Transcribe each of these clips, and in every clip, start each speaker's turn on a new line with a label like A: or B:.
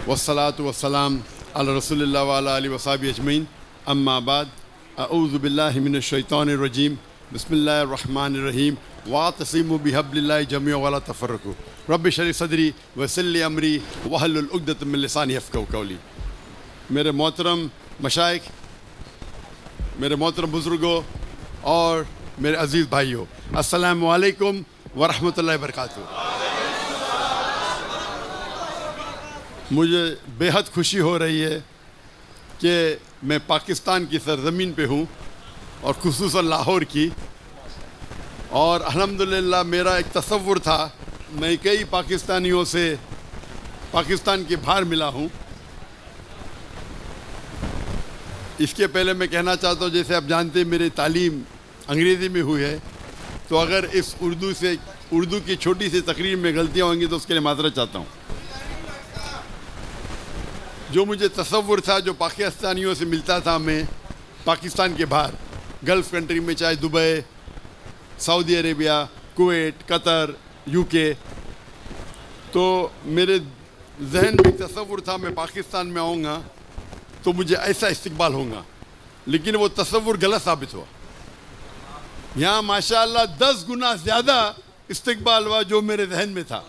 A: वस्सलातु वस्सलाम अला रसूलिल्लाह व अला आलिहि व सहबिहि अजमईन अम्मा बाद अऊज़ु बिल्लाहि मिनश शैतानिर रजीम बिस्मिल्लाहिर रहमानिर रहीम वातसिमु बिहब्लिल्लाहि जमीअन वला तफर्रकू रब्बि इश्रह ली सदरी व यस्सिर ली अमरी वहलुल उक़दतम मिन लिसानी यफ़क़हू क़ौली। मेरे मोहतरम मशाइख, मेरे मोहतरम बुज़ुर्गों और मेरे अज़ीज़ भाइयों, अस्सलामु अलैकुम व रहमतुल्लाहि व बरकातहू। मुझे बेहद खुशी हो रही है कि मैं पाकिस्तान की सरज़मीन पे हूँ और ख़ुसूसन लाहौर की। और अल्हम्दुलिल्लाह मेरा एक तसव्वुर था, मैं कई पाकिस्तानियों से पाकिस्तान के बाहर मिला हूँ। इसके पहले मैं कहना चाहता हूँ, जैसे आप जानते हैं मेरी तालीम अंग्रेज़ी में हुई है, तो अगर इस उर्दू की छोटी सी तकरीर में गलतियाँ होंगी तो उसके लिए माज़रत चाहता हूँ। जो मुझे तसव्वुर था, जो पाकिस्तानियों से मिलता था मैं पाकिस्तान के बाहर गल्फ़ कंट्री में, चाहे Dubai, Saudi Arabia, Kuwait, Qatar, UK, तो मेरे जहन में तसव्वुर था मैं पाकिस्तान में आऊँगा तो मुझे ऐसा इस्तकबाल होगा, लेकिन वो तसव्वुर गलत साबित हुआ। यहाँ माशाअल्लाह 10 गुना ज़्यादा इस्तकबाल हुआ जो मेरे जहन में था।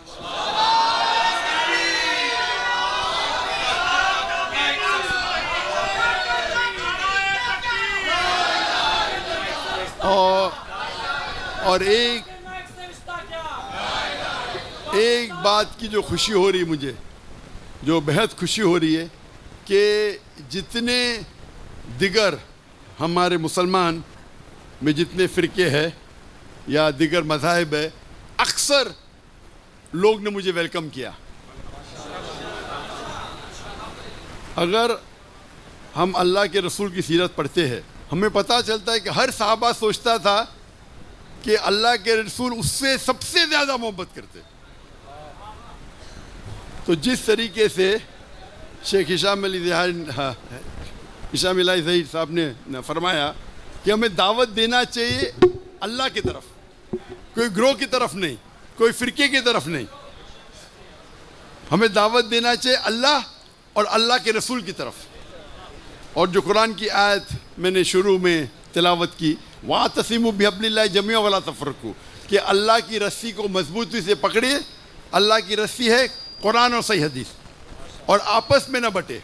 A: और एक बात की जो खुशी हो रही मुझे, जो बेहद खुशी हो रही है कि जितने दिगर हमारे मुसलमान में जितने फ़िरके हैं या दिगर मज़ाहिब है, अक्सर लोग ने मुझे वेलकम किया। अगर हम अल्लाह के रसूल की सीरत पढ़ते हैं, हमें पता चलता है कि हर सहाबा सोचता था कि अल्लाह के रसूल उससे सबसे ज़्यादा मोहब्बत करते। तो जिस तरीके से शेख हिशाम अली ज़हीर साहब ने फरमाया कि हमें दावत देना चाहिए अल्लाह की तरफ, कोई ग्रोह की तरफ नहीं, कोई फ़िरके की तरफ नहीं, हमें दावत देना चाहिए अल्लाह और अल्लाह के रसूल की तरफ। और जो कुरान की आयत मैंने शुरू में तिलावत की, वातसिमु बिहब्लिल्लाहि जमीअन वला तफर्रकू, कि अल्लाह की रस्सी को मजबूती से पकड़िए। अल्लाह की रस्सी है कुरान और सही हदीस, और आपस में न बटे।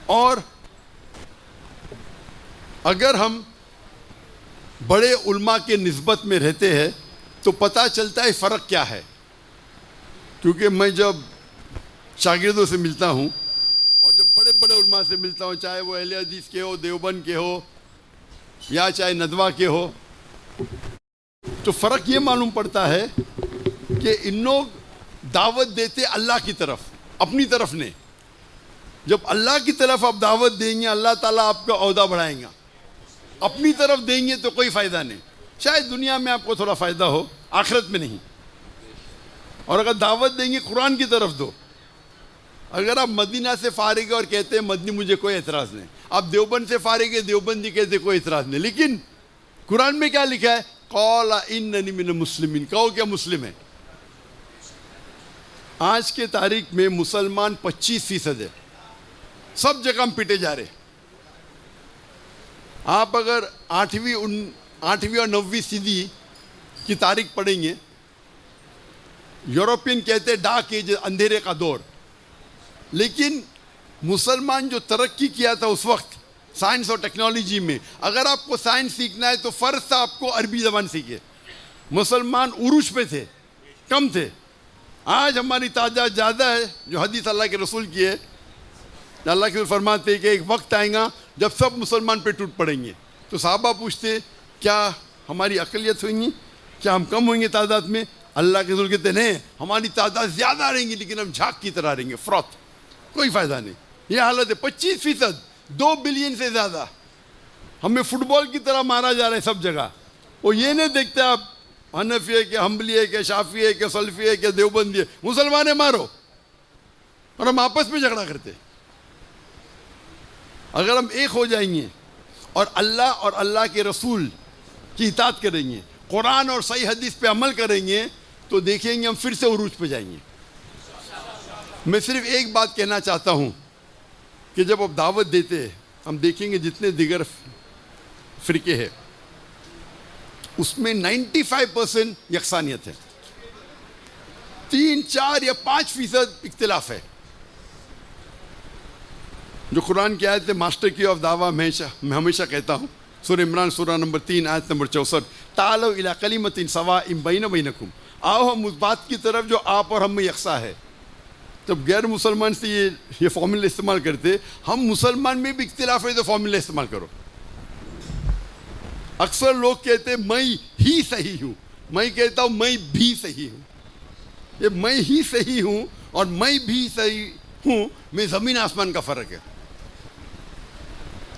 A: और अगर हम बड़े उल्मा के निस्बत में रहते हैं तो पता चलता है फ़र्क क्या है। क्योंकि मैं जब शागिर्दों से मिलता हूँ और जब बड़े बड़े उल्मा से मिलता हूँ, चाहे वो अहले हदीस के हो, देवबंद के हो, या चाहे नदवा के हो, तो फ़र्क ये मालूम पड़ता है कि इन लोग दावत देते अल्लाह की तरफ, अपनी तरफ नहीं। जब अल्लाह की तरफ आप दावत देंगे, अल्लाह ताला आपका औहदा बढ़ाएगा। अपनी तरफ देंगे तो कोई फ़ायदा नहीं। शायद दुनिया में आपको थोड़ा फ़ायदा हो, आखिरत में नहीं। और अगर दावत देंगे कुरान की तरफ दो। अगर आप मदीना से फारिग और कहते हैं मदनी, मुझे कोई एतराज़ नहीं। आप देवबंद से फारिग है, देवबंदी कहते कोई एतराज़ नहीं। लेकिन कुरान में क्या लिखा है? क़ाला इन्ननी मिनल मुस्लिमीन, कहो क्या मुस्लिम है। आज के तारीख में मुसलमान 25% है, सब जगह हम पिटे जा रहे। आप अगर 8वीं और 9वीं सदी की तारीख पढ़ेंगे, यूरोपियन कहते हैं डार्क एज, अंधेरे का दौर। लेकिन मुसलमान जो तरक्की किया था उस वक्त साइंस और टेक्नोलॉजी में, अगर आपको साइंस सीखना है तो फ़र्ज़ था आपको अरबी ज़बान सीखे। मुसलमान उरूज पे थे, कम थे। आज हमारी तादाद ज़्यादा है, जो हदीस अल्लाह के रसूल की है। अल्लाह के रसूल फरमाते हैं कि एक वक्त आएगा जब सब मुसलमान पे टूट पड़ेंगे। तो साहबा पूछते, क्या हमारी अक़लियत होगी, क्या हम कम होंगे तादाद में? अल्लाह के रसूल कहते नहीं, हमारी तादाद ज़्यादा रहेंगी, लेकिन हम झाग की तरह रहेंगे, फ्रॉथ, कोई फ़ायदा नहीं। ये हालत है। 25%, 2 बिलियन से ज़्यादा हमें फुटबॉल की तरह मारा जा रहा है सब जगह। वो ये नहीं देखते आप हनफी है कि हम्बली है कि शाफी है कि सल्फी है कि देवबंदी है, मुसलमान है मारो। और हम आपस में झगड़ा करते। अगर हम एक हो जाएंगे और अल्लाह के रसूल की इताअत करेंगे, कुरान और सही हदीस पे अमल करेंगे, तो देखेंगे हम फिर से उरूज पे जाएंगे। मैं सिर्फ एक बात कहना चाहता हूँ कि जब आप दावत देते हैं, हम देखेंगे जितने दिगर फ़िरके हैं उसमें 95% यकसानियत है, 3, 4 या 5% इख्तिलाफ है। जो कुरान की आयत है, मास्टर की ऑफ दावा मैं हमेशा कहता हूँ, सूरह इमरान सूरह नंबर 3 आयत नंबर 64, तालो इला कलिमतिन सवाइम बैना बैनकुम, आओ हम उस बात की तरफ जो आप और हम में यकसा है। जब गैर मुसलमान से ये फॉर्मूला इस्तेमाल करते, हम मुसलमान में भी इख्तिलाफ है तो फॉर्मूला इस्तेमाल करो। अक्सर लोग कहते मैं ही सही हूँ, मैं कहता हूँ मैं भी सही हूँ। ये मैं ही सही हूँ और मैं भी सही हूँ में ज़मीन आसमान का फ़र्क है।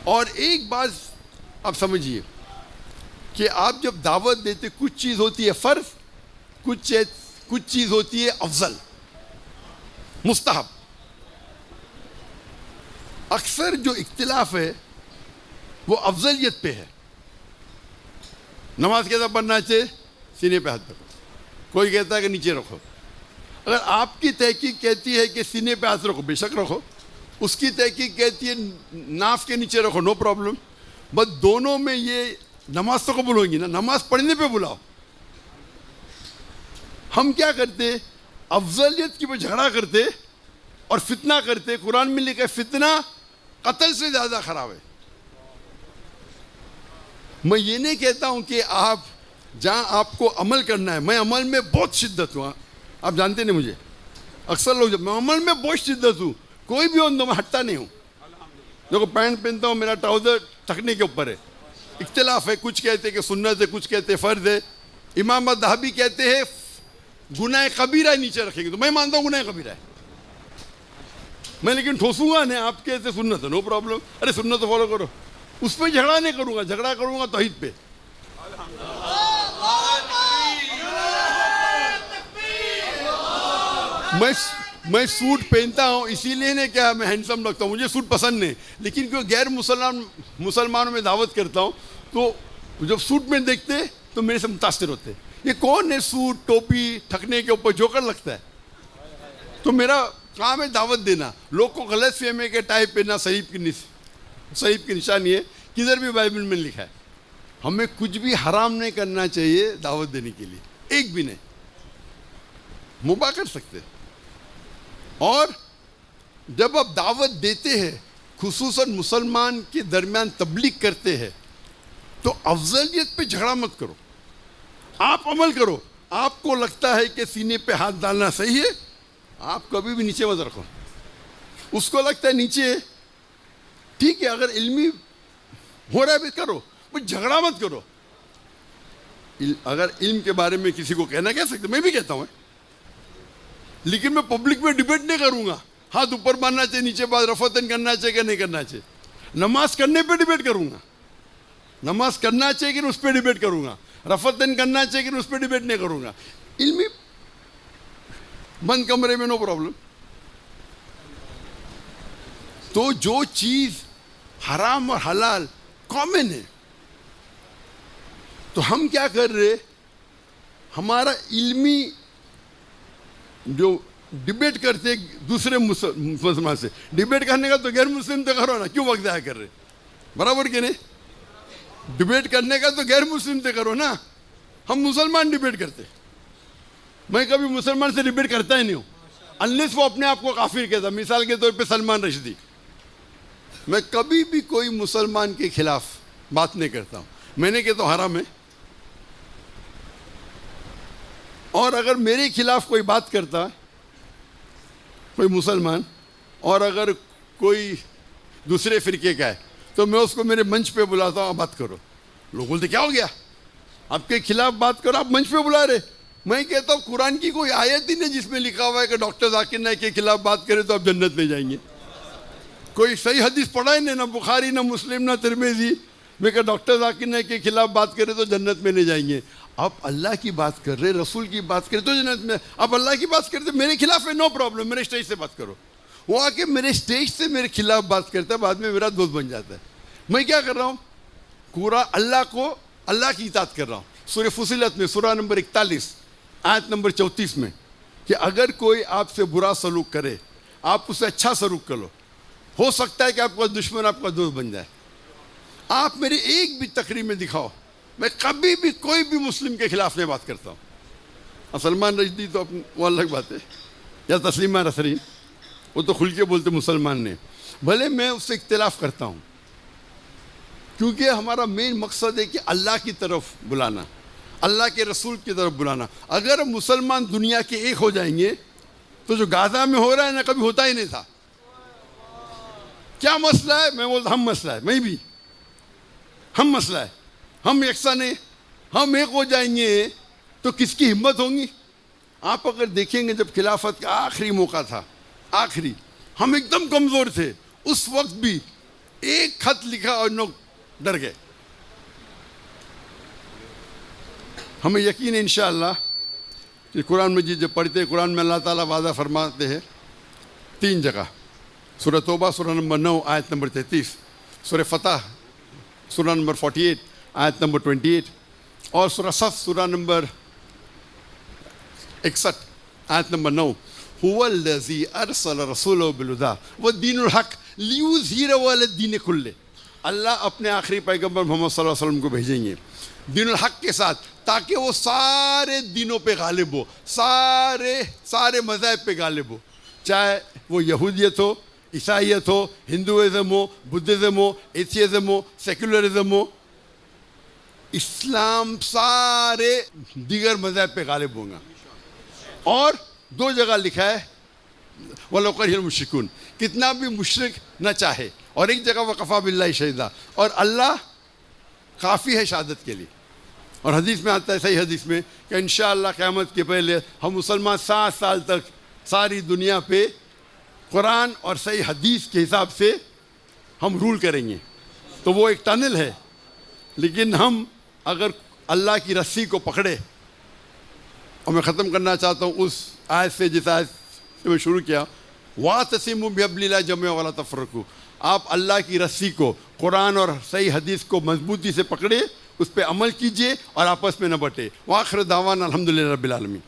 A: और एक बात आप समझिए कि आप जब दावत देते, कुछ चीज़ होती है फ़र्ज, कुछ चीज़ होती है अफजल, मुस्तहब। अक्सर जो इख्तिलाफ है वो अफजलियत पे है। नमाज कैसा पढ़ना चाहिए? सीने पे हाथ रखो। कोई कहता है कि नीचे रखो। अगर आपकी तहकीक कहती है कि सीने पे हाथ रखो, बेशक रखो। उसकी तहकीक कहती है नाफ के नीचे रखो, नो प्रॉब्लम। बस दोनों में ये नमाज तो कबूल होगी ना, नमाज पढ़ने पे बुलाओ। हम क्या करते, अफजलियत की पे झगड़ा करते और फितना करते। कुरान में लिखा है फितना कत्ल से ज़्यादा ख़राब है। मैं ये नहीं कहता हूँ कि आप जहाँ आपको अमल करना है, मैं अमल में बहुत शिद्दत हूँ। आप जानते नहीं मुझे, अक्सर लोग, जब मैं अमल में बहुत शिद्दत हूँ, कोई भी हो तो मैं हटता नहीं हूँ। देखो पैंट पहनता हूँ, मेरा ट्राउज़र टखने के ऊपर है, इख्तिलाफ है। कुछ कहते हैं कि सुन्नत है, कुछ कहते हैं फ़र्ज है। इमाम ज़हाबी कहते हैं गुनाह कबीरा नीचे रखेंगे, तो मैं मानता हूँ गुनाह कबीरा है। मैं लेकिन ठोसूंगा नहीं, आप कहते सुन्नत है, नो प्रॉब्लम। अरे सुन्नत तो फॉलो करो, उस पर झगड़ा नहीं करूँगा, झगड़ा करूँगा तौहीद पे। मैं सूट पहनता हूँ इसीलिए नहीं क्या मैं हैंडसम लगता हूँ, मुझे सूट पसंद नहीं। लेकिन क्यों गैर मुसलमानों में दावत करता हूँ तो जब सूट में देखते तो मेरे से मुतासिर होते। ये कौन है सूट टोपी ठकने के ऊपर जोकर लगता है। तो मेरा काम है दावत देना। लोग को गलत फहमी के टाई पहनना सहीब की निशानी है। किधर भी बाइबल में लिखा है हमें कुछ भी हराम नहीं करना चाहिए दावत देने के लिए, एक भी नहीं। मुबा कर सकते। और जब आप दावत देते हैं, खुसूसन मुसलमान के दरमियान तबलीग करते हैं, तो अफजलियत पे झगड़ा मत करो, आप अमल करो। आपको लगता है कि सीने पे हाथ डालना सही है, आप कभी भी नीचे मत रखो। उसको लगता है नीचे, ठीक है, अगर इल्मी हो रहा है भी करो, बस झगड़ा मत करो। अगर इल्म के बारे में किसी को कहना कह सकते, मैं भी कहता हूँ, लेकिन मैं पब्लिक में डिबेट नहीं करूँगा। हाथ ऊपर मारना चाहिए, नीचे बात रफतन करना चाहिए कि नहीं करना चाहिए। नमाज करने पे डिबेट करूँगा, नमाज करना चाहिए कि उस पर डिबेट करूँगा। रफतन करना चाहिए कि उस पर डिबेट नहीं करूँगा। इल्मी बंद कमरे में नो प्रॉब्लम। तो जो चीज़ हराम और हलाल कॉमन है, तो हम क्या कर रहे, हमारा इल्मी जो डिबेट करते दूसरे मुसलमान से, डिबेट करने का तो गैर मुस्लिम तो करो ना, क्यों वक्त ज़ाया कर रहे, बराबर के नहीं। डिबेट करने का तो गैर मुस्लिम से करो ना, हम मुसलमान डिबेट करते। मैं कभी मुसलमान से डिबेट करता ही नहीं हूँ, अनलेस वो अपने आप को काफिर कहता। मिसाल के तौर पे सलमान रश्दी, मैं कभी भी कोई मुसलमान के खिलाफ बात नहीं करता हूँ। मैंने कहता हूँ हराम है, और अगर मेरे खिलाफ कोई बात करता है कोई मुसलमान, और अगर कोई दूसरे फिरके का है, तो मैं उसको मेरे मंच पे बुलाता हूँ, बात करो। लोग बोलते क्या हो गया, आपके खिलाफ बात करो, आप मंच पे बुला रहे। मैं कहता हूँ कुरान की कोई आयत ही नहीं जिसमें लिखा हुआ है कि डॉक्टर जाकिर नाइक के खिलाफ बात करें तो आप जन्नत में जाएंगे। कोई सही हदीस पढ़ा ही नहीं, ना बुखारी ना मुस्लिम ना तिरमिज़ी में कि डॉक्टर जाकिर नाइक के खिलाफ बात करें तो जन्नत में नहीं जाएंगे। आप अल्लाह की बात कर रहे, रसूल की बात करें तो जन्नत में। आप अल्लाह की बात करते मेरे खिलाफ है, नो प्रॉब्लम, मेरे स्टेज से बात करो। वो आके मेरे स्टेज से मेरे खिलाफ बात करता है, बाद में मेरा दोस्त बन जाता है। मैं क्या कर रहा हूँ, पूरा अल्लाह की इताअत कर रहा हूँ। सूरह फुसिलत में सूरह नंबर 41 आयत नंबर 34 में कि अगर कोई आपसे बुरा सलूक करे आप उससे अच्छा सलूक करो। हो सकता है कि आपका दुश्मन आपका दोस्त बन जाए। आप मेरी एक भी तकरीर में दिखाओ, मैं कभी भी कोई भी मुस्लिम के खिलाफ नहीं बात करता हूँ। और सलमान रश्दी तो वो अलग बात है, या तस्लीमा नसरीन, वो तो खुल के बोलते मुसलमान ने, भले मैं उससे इख्तिलाफ करता हूँ, क्योंकि हमारा मेन मकसद है कि अल्लाह की तरफ बुलाना, अल्लाह के रसूल की तरफ बुलाना। अगर मुसलमान दुनिया के एक हो जाएंगे तो जो गाज़ा में हो रहा है ना, कभी होता ही नहीं था। क्या मसला है? मैं बोलता हम मसला है, मैं भी हम मसला है, हम यकसा नहीं, हम एक हो जाएंगे तो किसकी हिम्मत होगी? आप अगर देखेंगे जब खिलाफत का आखिरी मौका था, आखिरी, हम एकदम कमज़ोर थे, उस वक्त भी एक खत लिखा और लोग डर गए। हमें यकीन है इंशाअल्लाह कि कुरान मजीद जब पढ़ते हैं, कुरान में अल्लाह ताला वादा फरमाते हैं 3 जगह, सूरह तौबा सूरह नंबर 9 आयत नंबर 33, सूरह फतह सूरह नंबर 48 आयत नंबर 28 और सूरह सफ सूरह नंबर 61 आयत नंबर 9, हुवल्लज़ी अरसल रसूलहु बिल-हुदा व दीनुल हक लियुज़हिरहु अलद्दीन कुल्लिही। अल्लाह अपने आखिरी पैगंबर मोहम्मद सल्लल्लाहु अलैहि वसल्लम को भेजेंगे दीनुल हक के साथ, ताकि वो सारे दिनों पे गालिब हो, सारे मज़ाहिब पे गालिब हो, चाहे वो यहूदियत हो, ईसाईयत हो, हिंदुइज़म हो, बुद्धिज़्म हो, एथियज़म हो, सेकुलरिज़म हो, इस्लाम सारे दीगर मज़ाहिब पे गालिब होगा। और 2 जगह लिखा है वलो करिहल मुश्रिकून, कितना भी मुशरिक न चाहे, और एक जगह वकफ़ा बिल्लाहि शहीदा, और अल्लाह काफ़ी है शहादत के लिए। और हदीस में आता है, सही हदीस में, कि इंशाअल्लाह क़यामत के पहले हम मुसलमान 7 साल तक सारी दुनिया पे कुरान और सही हदीस के हिसाब से हम रूल करेंगे। तो वो एक टनल है, लेकिन हम अगर अल्लाह की रस्सी को पकड़े, और मैं ख़त्म करना चाहता हूँ उस आयत से जिस आयत से मैं शुरू किया, वातसिमू बिहब्लिल्लाहि जमीअन वला तफ़र्रक़ू, आप अल्लाह की रस्सी को, कुरान और सही हदीस को मजबूती से पकड़े, उस पर अमल कीजिए और आपस में न बटे। वाखिर दावाना अल्हम्दुलिल्लाहि रब्बिल आलमीन।